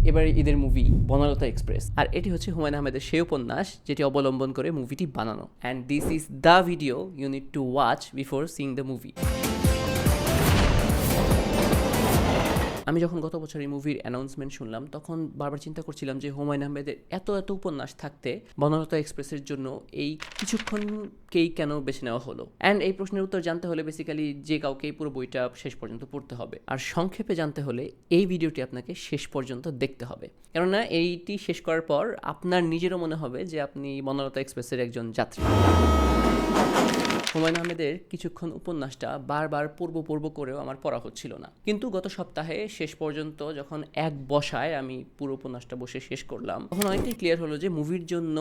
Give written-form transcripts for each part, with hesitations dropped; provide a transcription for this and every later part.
এবার ঈদের movie Banalata express, আর এটি হচ্ছে হুমায়ুন আহমেদের সেই উপন্যাস যেটি অবলম্বন করে মুভিটি বানানো। And this is the video you need to watch before seeing the movie. আমি যখন গত বছর এই মুভির অ্যানাউন্সমেন্ট শুনলাম তখন বারবার চিন্তা করছিলাম যে হুমায়ুন আহমেদের এত উপন্যাস থাকতে বনলতা এক্সপ্রেসের জন্য এই কিছুক্ষণকেই কেন বেছে নেওয়া হলো। অ্যান্ড এই প্রশ্নের উত্তর জানতে হলে বেসিক্যালি যে কাউকে পুরো বইটা শেষ পর্যন্ত পড়তে হবে, আর সংক্ষেপে জানতে হলে এই ভিডিওটি আপনাকে শেষ পর্যন্ত দেখতে হবে, কেননা এইটি শেষ করার পর আপনার নিজেরও মনে হবে যে আপনি বনলতা এক্সপ্রেসের একজন যাত্রী। হুমায়ুন আহমেদের কিছুক্ষণ উপন্যাসটা বারবার পড়ব করেও আমার পড়া হচ্ছিল না, কিন্তু গত সপ্তাহে শেষ পর্যন্ত যখন এক বসায় আমি পুরো উপন্যাসটা বসে শেষ করলাম তখন অনেকটাই ক্লিয়ার হলো যে মুভির জন্য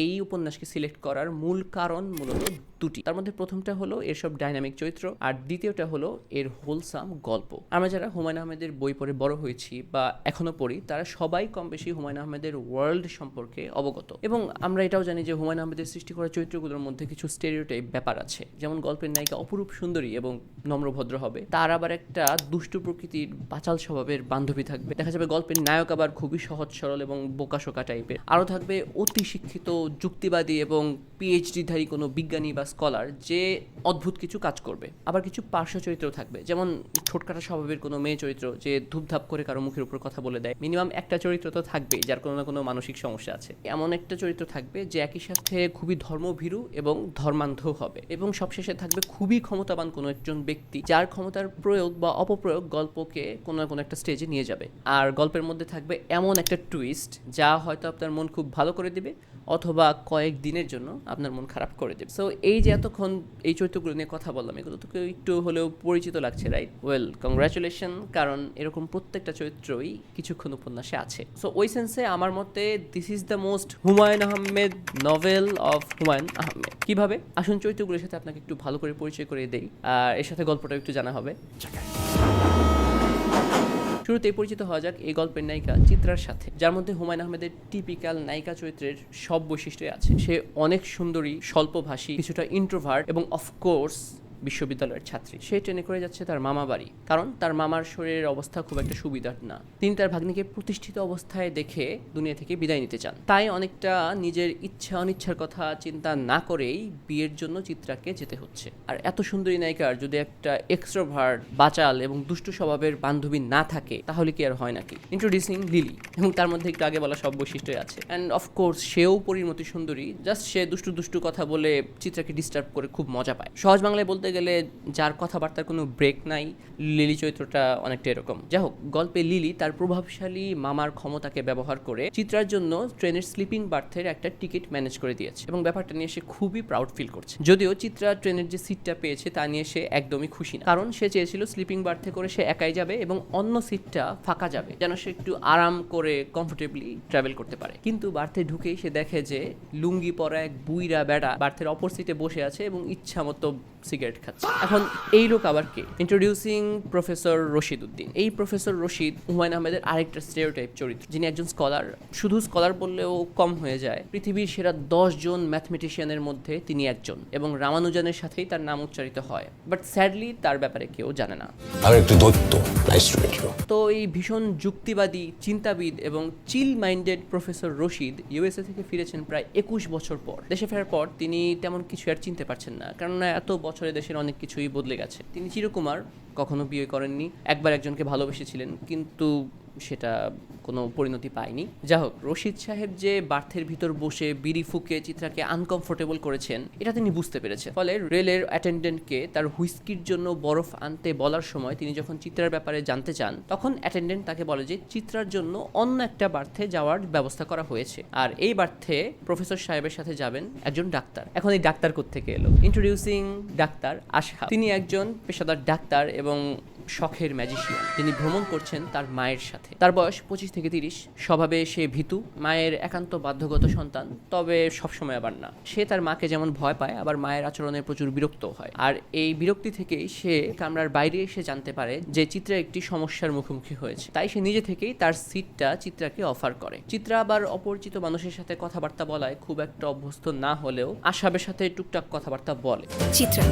এই উপন্যাসকে সিলেক্ট করার মূল কারণ মূলত দুটি। তার মধ্যে প্রথমটা হলো এর সব ডাইনামিক চরিত্র, আর দ্বিতীয়টা হলো এর হোলসাম গল্প। আমরা যারা হুমায়ুন আহমেদের বই পড়ে বড় হয়েছি বা এখনো পড়ি তারা সবাই কম বেশি হুমায়ুন আহমেদের ওয়ার্ল্ড সম্পর্কে অবগত, এবং আমরা এটাও জানি যে হুমায়ুন আহমেদের সৃষ্টি করা চরিত্রগুলোর মধ্যে কিছু স্টেরিওটাইপ ব্যাপার আছে। যেমন গল্পের নায়িকা অপরূপ সুন্দরী এবং নম্রভদ্র হবে, তার আবার একটা দুষ্টু প্রকৃতির বাচাল স্বভাবের বান্ধবী থাকবে। দেখা যাবে গল্পের নায়ক আবার খুবই সহজ সরল এবং বোকাশোকা টাইপের। আরও থাকবে অতি শিক্ষিত যুক্তিবাদী এবং পিএইচডিধারী কোনো বিজ্ঞানী বা স্কলার যে অদ্ভুত কিছু কাজ করবে। আবার কিছু পার্শ্ব চরিত্রও থাকবে, যেমন ছোটখাটো স্বভাবের কোনো মেয়ে চরিত্র যে ধূপধাপ করে কারো মুখের উপর কথা বলে দেয়। মিনিমাম একটা চরিত্র তো থাকবেই যার কোনো না কোনো মানসিক সমস্যা আছে। এমন একটা চরিত্র থাকবে যে একই সাথে খুবই ধর্মভীরু এবং ধর্মান্ধ হবে, এবং সবশেষে থাকবে খুবই ক্ষমতাবান কোনো একজন ব্যক্তি যার ক্ষমতার প্রয়োগ বা অপপ্রয়োগ গল্পকে কোনো না কোনো একটা স্টেজে নিয়ে যাবে। আর গল্পের মধ্যে থাকবে এমন একটা টুইস্ট যা হয়তো আপনার মন খুব ভালো করে দিবে অথবা কয়েক দিনের জন্য আপনার মন খারাপ করে দেবে। সো এই যে এতক্ষণ এই চরিত্রগুলো নিয়ে কথা বললাম, এগুলো তো একটু হলেও পরিচিত লাগছে, রাইট? ওয়েল, কংগ্রাচুলেশন, কারণ এরকম প্রত্যেকটা চরিত্রই কিছুক্ষণ উপন্যাসে আছে। সো ওই সেন্সে আমার মতে this is the most Humayun Ahmed novel of Humayun Ahmed. কিভাবে? আসুন চরিত্রগুলোর সাথে আপনাকে একটু ভালো করে পরিচয় করে দেই, আর এর সাথে গল্পটা একটু জানা হবে। শুরুতেই পরিচিত হওয়া যাক এই গল্পের নায়িকা চিত্রার সাথে, যার মধ্যে হুমায়ুন আহমেদের টিপিক্যাল নায়িকা চরিত্রের সব বৈশিষ্ট্যই আছে। সে অনেক সুন্দরী, স্বল্পভাষী, কিছুটা ইন্ট্রোভার্ট এবং অফকোর্স বিশ্ববিদ্যালয়ের ছাত্রী। সে ট্রেনে করে যাচ্ছে তার মামা বাড়ি, কারণ তার মামার শরীরের অবস্থা খুব একটা সুবিধার না। তিনি তার ভাগ্নিকে প্রতিষ্ঠিত অবস্থায় দেখে দুনিয়া থেকে বিদায় নিতে চান, তাই অনেকটা নিজের ইচ্ছা অনিচ্ছার কথা চিন্তা না করেই বিয়ের জন্য চিত্রাকে যেতে হচ্ছে। আর এত সুন্দরী নায়িকার যদি একটা এক্সট্রোভার্ট, বাচাল এবং দুষ্টু স্বভাবের বান্ধবী না থাকে তাহলে কি আর হয় নাকি? ইন্ট্রোডিউসিং লিলি, এবং তার মধ্যে একটু আগে বলা সব বৈশিষ্ট্যই আছে। অ্যান্ড অফকোর্স সেও পরিণতি সুন্দরী, জাস্ট সে দুষ্টু কথা বলে চিত্রাকে ডিস্টার্ব করে খুব মজা পায়। সহজ বাংলায় বলতে গেলে যার কথাবার্তার কোনো ব্রেক নাই, লিলি চরিত্রটা অনেকটা এরকম। যাই হোক, গল্পে লিলি তার প্রভাবশালী মামার ক্ষমতাকে ব্যবহার করে চিত্রার জন্য ট্রেনের স্লিপিং বার্থের একটা টিকিট ম্যানেজ করে দিয়েছে, এবং ব্যাপারটা নিয়ে সে খুবই প্রাউড ফিল করছে। যদিও চিত্রা ট্রেনের যে সিটটা পেয়েছে তা নিয়ে সে একদমই খুশি না, কারণ সে চেয়েছিল স্লিপিং বার্থে করে সে একাই যাবে এবং অন্য সিটটা ফাঁকা যাবে যেন সে একটু আরাম করে কমফোর্টেবলি ট্রাভেল করতে পারে। কিন্তু বার্থে ঢুকেই সে দেখে যে লুঙ্গি পরা এক বুইরা বেড়া বার্থের অপর সিটে বসে আছে এবং ইচ্ছা মতো সিগারেট খাচ্ছে। এখন এই লোক আবার কে? Introducing professor Rashid Uddin. এই প্রফেসর রশিদ হুমায়ুন আহমেদের আরেকটা স্টেরিওটাইপ চরিত্র, যিনি একজন স্কলার। শুধু স্কলার বললেও কম হয়ে যায়, পৃথিবীর সেরা 10 জন ম্যাথমেটিশিয়ানের মধ্যে তিনি একজন, এবং রামানুজনের সাথেই তার নাম উচ্চারিত হয়। বাট স্যাডলি তার ব্যাপারে কেউ জানে না। তো এই ভীষণ যুক্তিবাদী, চিন্তাবিদ এবং চিল মাইন্ডেড প্রফেসর রশিদ ইউএসএ থেকে ফিরেছেন প্রায় 21 বছর পর। দেশে ফেরার পর তিনি তেমন কিছু আর চিনতে পারছেন না, কেননা এত বছরে দেশের অনেক কিছুই বদলে গেছে। তিনি চিরকুমার, কখনো বিয়ে করেননি, একবার একজনকে ভালোবেসেছিলেন কিন্তু সেটা কোনো পরিণতি পায়নি। যা হোক, রশিদ সাহেব যে বার্থের ভিতর বসে বিড়ি ফুঁকে চিত্রাকে আনকমফোর্টেবল করেছেন এটা তিনি বুঝতে পেরেছেন। ফলে রেলের অ্যাটেন্ডেন্টকে তার হুইস্কির জন্য বরফ আনতে বলার সময় তিনি যখন চিত্রার ব্যাপারে জানতে চান তখন অ্যাটেন্ডেন্ট তাকে বলে যে চিত্রার জন্য অন্য একটা বার্থে যাওয়ার ব্যবস্থা করা হয়েছে, আর এই বার্থে প্রফেসর সাহেবের সাথে যাবেন একজন ডাক্তার। এখন এই ডাক্তার কোত্থেকে এলো? Introducing doctor Ashhab. তিনি একজন পেশাদার ডাক্তার এবং শখের ম্যাজিশিয়ান। তিনি ভ্রমণ করছেন তার মায়ের সাথে। তার বয়স 25 থেকে 30। স্বভাবে সে ভীতু, মায়ের একান্ত বাধ্যগত সন্তান, তবে সবসময় আবার না। সে তার মাকে যেমন ভয় পায় আবার মায়ের আচরণে প্রচুর বিরক্ত হয়, আর এই বিরক্তি থেকেই সে কামরার বাইরে এসে জানতে পারে যে চিত্রা একটি সমস্যার মুখোমুখি হয়েছে। তাই সে নিজে থেকেই তার সিটটা চিত্রাকে অফার করে। চিত্রা আবার অপরিচিত মানুষের সাথে কথাবার্তা বলায় খুব একটা অভ্যস্ত না হলেও আশহাবের সাথে টুকটাক কথাবার্তা বলে চিত্রা,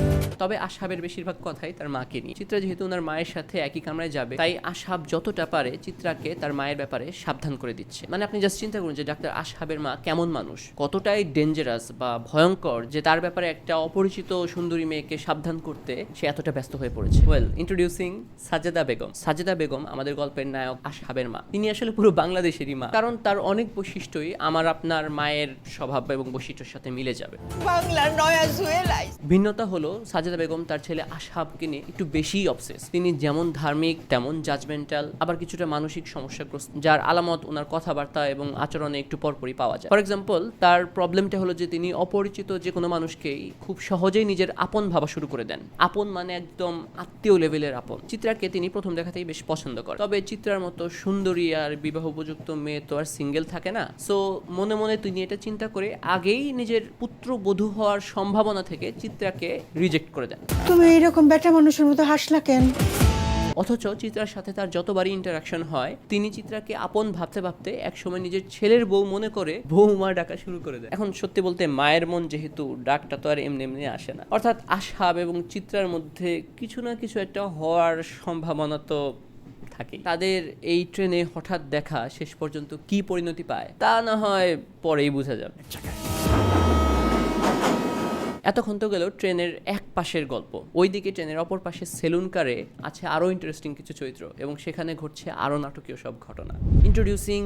তবে আশহাবের বেশিরভাগ কথাই তার মাকে নিয়ে। চিত্রা যেহেতু ওনার মায়ের মায়ের সাথে একই কামরায় যাবে, তাই আসহাব যতটা পারে চিত্রাকে তার মায়ের ব্যাপারে সাবধান করে দিচ্ছে। মানে আপনি জাস্ট চিন্তা করুন যে ডাক্তার আসহাবের মা কেমন মানুষ, কতটাই ডেঞ্জারাস বা ভয়ঙ্কর যে তার ব্যাপারে একটা অপরিচিত সুন্দরী মেয়েকে সাবধান করতে সে এতটা ব্যস্ত হয়ে পড়েছে। Well, introducing Sajeda Begum. সাজেদা বেগম আমাদের গল্পের নায়ক আসহাবের মা। তিনি আসলে পুরো বাংলাদেশেরই মা, কারণ তার অনেক বৈশিষ্ট্যই আমার আপনার মায়ের স্বভাব এবং বৈশিষ্ট্যের সাথে মিলে যাবে। বাংলার নয়া জুয়েলাইস। ভিন্নতা হলো সাজেদা বেগম তার ছেলে আসহাবকে নিয়ে একটু বেশিই অবসেস। তিনি যেমন ধার্মিক তেমন জাজমেন্টাল, আবার কিছুটা মানসিক সমস্যাগ্রস্ত, যার আলামত ওনার কথাবার্তা এবং আচরণে একটু পরপরই পাওয়া যায়। ফর এক্সাম্পল, তার প্রবলেমটা হলো যে তিনি অপরিচিত যে কোনো মানুষকেই খুব সহজেই নিজের আপন ভাবা শুরু করে দেন। আপন মানে একদম আত্মীয় লেভেলের আপন। চিত্রাকে তিনি প্রথম দেখাতেই বেশ পছন্দ করেন। তবে চিত্রার মতো সুন্দরী আর বিবাহ উপযুক্ত মেয়ে তো আর সিঙ্গেল থাকে না। সো মনে মনে তিনি এটা চিন্তা করে আগেই নিজের পুত্রবধূ হওয়ার সম্ভাবনা থেকে চিত্রাকে রিজেক্ট করে দেন। তুমি এইরকম বেটা মানুষের মতো হাসলা কেন? অথচ চিত্রার সাথে তার যতবারই ইন্টারাকশন হয়, তিনি চিত্রাকে আপন ভাবতে ভাবতে একসময় নিজের ছেলের বউ মনে করে বৌমা ডাকা শুরু করে দেয়। এখন সত্যি বলতে মায়ের মন যেহেতু, ডাকটা তো আর এমনি এমনি আসে না। অর্থাৎ আসহাব এবং চিত্রার মধ্যে কিছু না কিছু একটা হওয়ার সম্ভাবনা তো থাকে। তাদের এই ট্রেনে হঠাৎ দেখা শেষ পর্যন্ত কি পরিণতি পায় তা না হয় পরেই বোঝা যাবে। এতক্ষণ তো গেল ট্রেনের এক পাশের গল্প। ওইদিকে ট্রেনের অপর পাশে সেলুন কারে আছে আরো ইন্টারেস্টিং কিছু চরিত্র এবং সেখানে ঘটছে আরো নাটকীয় সব ঘটনা। ইন্ট্রোডিউসিং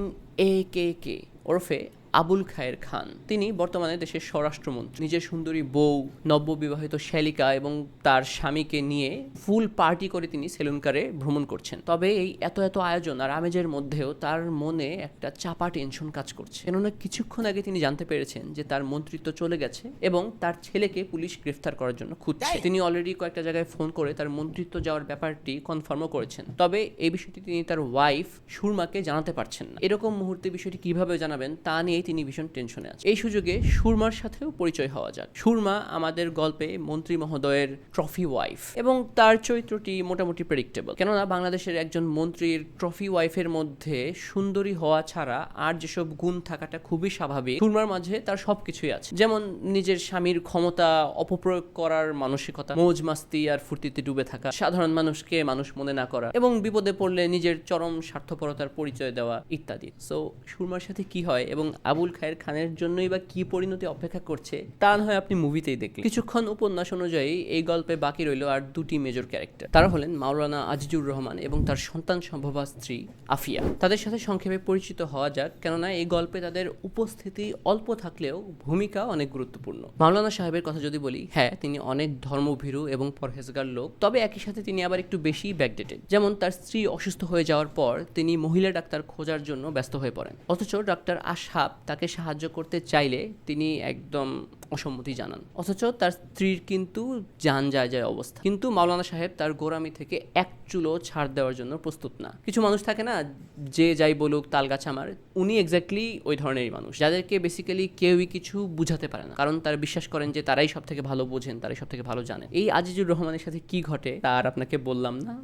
AKK ওরফে আবুল খায়ের খান। তিনি বর্তমানে দেশের স্বরাষ্ট্রমন্ত্রী। নিজের সুন্দরী বউ, নববিবাহিত শ্যালিকা এবং তার স্বামীকে নিয়ে ফুল পার্টি করে তিনি সেলুন কারে ভ্রমণ করছেন। তবে এই এত এত আয়োজন আর আমেজের মধ্যেও তার মনে একটা চাপা টেনশন কাজ করছে, কেননা কিছুক্ষণ আগে তিনি জানতে পেরেছেন যে তার মন্ত্রিত্ব চলে গেছে এবং তার ছেলেকে পুলিশ গ্রেফতার করার জন্য খুঁজছে। তিনি অলরেডি কয়েকটা জায়গায় ফোন করে তার মন্ত্রিত্ব যাওয়ার ব্যাপারটি কনফার্মও করেছেন। তবে এই বিষয়টি তিনি তার ওয়াইফ সুরমাকে জানাতে পারছেন না। এরকম মুহূর্তে বিষয়টি কিভাবে জানাবেন তা নিয়ে তিনি ভীষণ টেনশনে আছে। এই সুযোগে সুরমার সাথেও পরিচয় হওয়া যাক। সুরমা আমাদের গল্পে মন্ত্রী মহোদয়ের ট্রফি ওয়াইফ এবং তার চরিত্রটি মোটামুটি প্রেডিক্টেবল, কেননা বাংলাদেশের একজন মন্ত্রীর ট্রফি ওয়াইফের মধ্যে সুন্দরী হওয়া ছাড়া আর যেসব গুণ থাকাটা খুবই স্বাভাবিক, সুরমার মাঝে তার সবকিছুই আছে। যেমন নিজের স্বামীর ক্ষমতা অপপ্রয়োগ করার মানসিকতা, মৌজ মাস্তি আর ফুর্তিতে ডুবে থাকা, সাধারণ মানুষকে মানুষ মনে না করা এবং বিপদে পড়লে নিজের চরম স্বার্থপরতার পরিচয় দেওয়া ইত্যাদি। সো সুরমার সাথে কি হয় এবং আবুল খায়ের খানের জন্যই বা কি পরিণতি অপেক্ষা করছে তা না হয় আপনি মুভিতেই দেখলেন। কিছুক্ষণ উপন্যাস অনুযায়ী এই গল্পে বাকি রইল আর দুটি মেজর ক্যারেক্টার। তারা হলেন মাওলানা আজিজুর রহমান এবং তার সন্তান সম্ভবা স্ত্রী আফিয়া। তাদের সাথে সংক্ষেপে পরিচিত হওয়া যাক, কেননা এই গল্পে তাদের উপস্থিতি অল্প থাকলেও ভূমিকা অনেক গুরুত্বপূর্ণ। মাওলানা সাহেবের কথা যদি বলি, হ্যাঁ, তিনি অনেক ধর্মভীরু এবং পরহেজগার লোক, তবে একই সাথে তিনি আবার একটু বেশি ব্যাকডেটেড। যেমন তার স্ত্রী অসুস্থ হয়ে যাওয়ার পর তিনি মহিলা ডাক্তার খোঁজার জন্য ব্যস্ত হয়ে পড়েন, অথচ ডাক্তার আসহাব তাকে সাহায্য করতে চাইলে তিনি একদম অসম্মতি জানান। অথচ তার স্ত্রীর কিন্তু জান যায় যায় অবস্থা, কিন্তু মাওলানা সাহেব তার গোরামি থেকে এক চুলো ছাড় দেওয়ার জন্য প্রস্তুত না। কিছু মানুষ থাকে না, যে যাই বলুক তাল গাছ আমার, উনি এক্স্যাক্টলি ওই ধরনেরই মানুষ, যাদেরকে বেসিক্যালি কেউই কিছু বুঝাতে পারে না, কারণ তারা বিশ্বাস করেন যে তারাই সব থেকে ভালো বোঝেন, তারাই সব থেকে ভালো জানেন। এই আজিজুর রহমানের সাথে কি ঘটে তার আপনাকে বললাম না,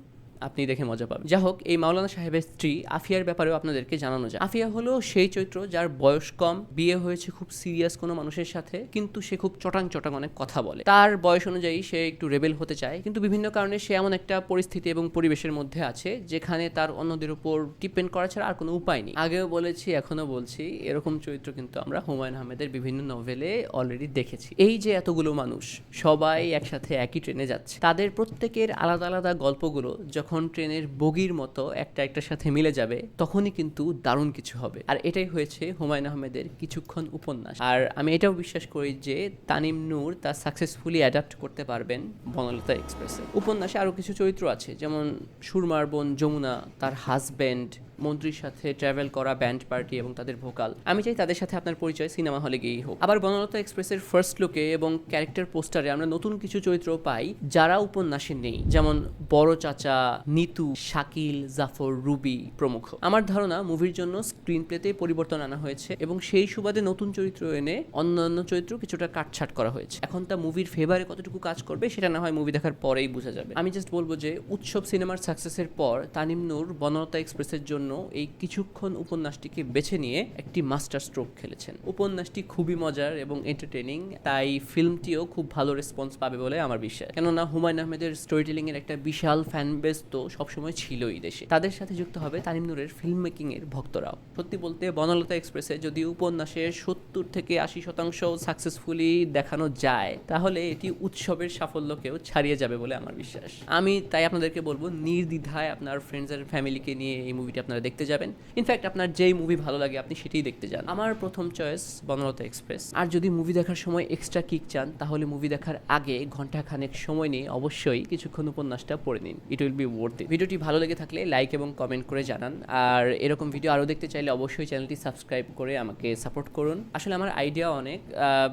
আপনি দেখে মজা পাবেন। যা হোক, এই মাওলানা সাহেবের স্ত্রী আফিয়ার ব্যাপারেও আপনাদেরকে জানানো যায়। আফিয়া হলো সেই চরিত্র যার বয়স কম, বিয়ে হয়েছে খুব সিরিয়াস কোনো মানুষের সাথে, কিন্তু সে খুব চটাং চটাং অনেক কথা বলে। তার বয়স অনুযায়ী সে একটু রেবেল হতে চায়, কিন্তু বিভিন্ন কারণে সে এমন একটা পরিস্থিতি এবং পরিবেশের মধ্যে আছে যেখানে তার অন্যদের উপর ডিপেন্ড করা ছাড়া আর কোনো উপায় নেই। আগেও বলেছি, এখনো বলছি, এরকম চরিত্র কিন্তু আমরা হুমায়ুন আহমেদের বিভিন্ন নভেলে অলরেডি দেখেছি। এই যে এতগুলো মানুষ সবাই একসাথে একই ট্রেনে যাচ্ছে, তাদের প্রত্যেকের আলাদা আলাদা গল্পগুলো যখন ট্রেনের বগির মতো একটা একটার সাথে মিলে যাবে, তখনই কিন্তু দারুণ কিছু হবে। আর এটাই হয়েছে হুমায়ুন আহমেদের কিছুক্ষণ উপন্যাস। আর আমি এটাও বিশ্বাস করি যে তানিম নূর তা সাকসেসফুলি অ্যাডাপ্ট করতে পারবেন বনলতা এক্সপ্রেসে। উপন্যাসে আরও কিছু চরিত্র আছে, যেমন সুরমার বোন যমুনা, তার হাজব্যান্ড, মন্ত্রীর সাথে ট্রাভেল করা ব্যান্ড পার্টি এবং তাদের ভোকাল। আমি চাই তাদের সাথে আপনার পরিচয় সিনেমা হলে গিয়েই হোক। আবার বনলতা এক্সপ্রেসের ফার্স্ট লুকে এবং ক্যারেক্টার পোস্টারে আমরা নতুন কিছু চরিত্র পাই যারা উপন্যাসে নেই, যেমন বড় চাচা, নিতু, শাকিল, জাফর, রুবি প্রমুখ। আমার ধারণা মুভির জন্য স্ক্রিন প্লেতে পরিবর্তন আনা হয়েছে এবং সেই সুবাদে নতুন চরিত্র এনে অন্যান্য চরিত্র কিছুটা কাটছাট করা হয়েছে। এখন তা মুভির ফেভারে কতটুকু কাজ করবে সেটা না হয় মুভি দেখার পরেই বোঝা যাবে। আমি জাস্ট বলবো যে উৎসব সিনেমার সাকসেসের পর তানিম নূর বনলতা এক্সপ্রেসের জন্য জন্য এই কিছুক্ষণ উপন্যাসটিকে বেছে নিয়ে একটি মাস্টার স্ট্রোক খেলেছেন। উপন্যাসটি খুবই মজার এবং এন্টারটেইনিং, তাই ফিল্মটিও খুব ভালো রেসপন্স পাবে বলে আমার বিশ্বাস। কেননা হুমায়ুন আহমেদের স্টোরি টেলিং এর একটা বিশাল ফ্যান বেস তো সবসময় ছিলই দেশে। তাদের সাথে যুক্ত হবে তানিম নূরের ফিল্ম মেকিং এর ভক্তরাও। সত্যি বলতে বনলতা এক্সপ্রেসে যদি উপন্যাসের 70 থেকে 80% সাকসেসফুলি দেখানো যায়, তাহলে এটি উৎসবের সাফল্যকেও ছাড়িয়ে যাবে বলে আমার বিশ্বাস। আমি তাই আপনাদেরকে বলবো, নির্দ্বিধায় আপনার ফ্রেন্ডস আর ফ্যামিলিকে নিয়ে এই মুভিটি আপনারা দেখতে যাবেন। ইনফ্যাক্ট আপনার যেই মুভি ভালো লাগে আপনি সেটাই দেখতে যান। আমার প্রথম চয়েস বনলতা এক্সপ্রেস। আর যদি মুভি দেখার সময় এক্সট্রা কিক চান, তাহলে মুভি দেখার আগে ঘন্টাখানেক সময় নিয়ে অবশ্যই কিছুক্ষণ উপন্যাসটা পড়ে নিন। It will be worth it. ভিডিওটি ভালো লেগে থাকলে লাইক এবং কমেন্ট করে জানান। আর এরকম ভিডিও আরও দেখতে চাইলে অবশ্যই চ্যানেলটি সাবস্ক্রাইব করে আমাকে সাপোর্ট করুন। আসলে আমার আইডিয়া অনেক,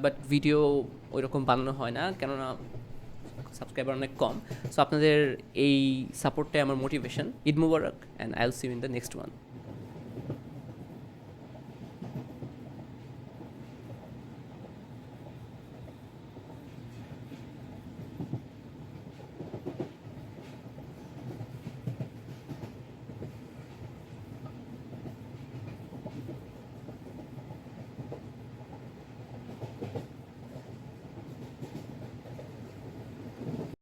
বাট ভিডিও ওইরকম বানানো হয় না, কেননা সাবস্ক্রাইবার অনেক কম। সো আপনাদের এই সাপোর্টটাই আমার মোটিভেশন। ঈদ মুবারক, and I will see you in the next one.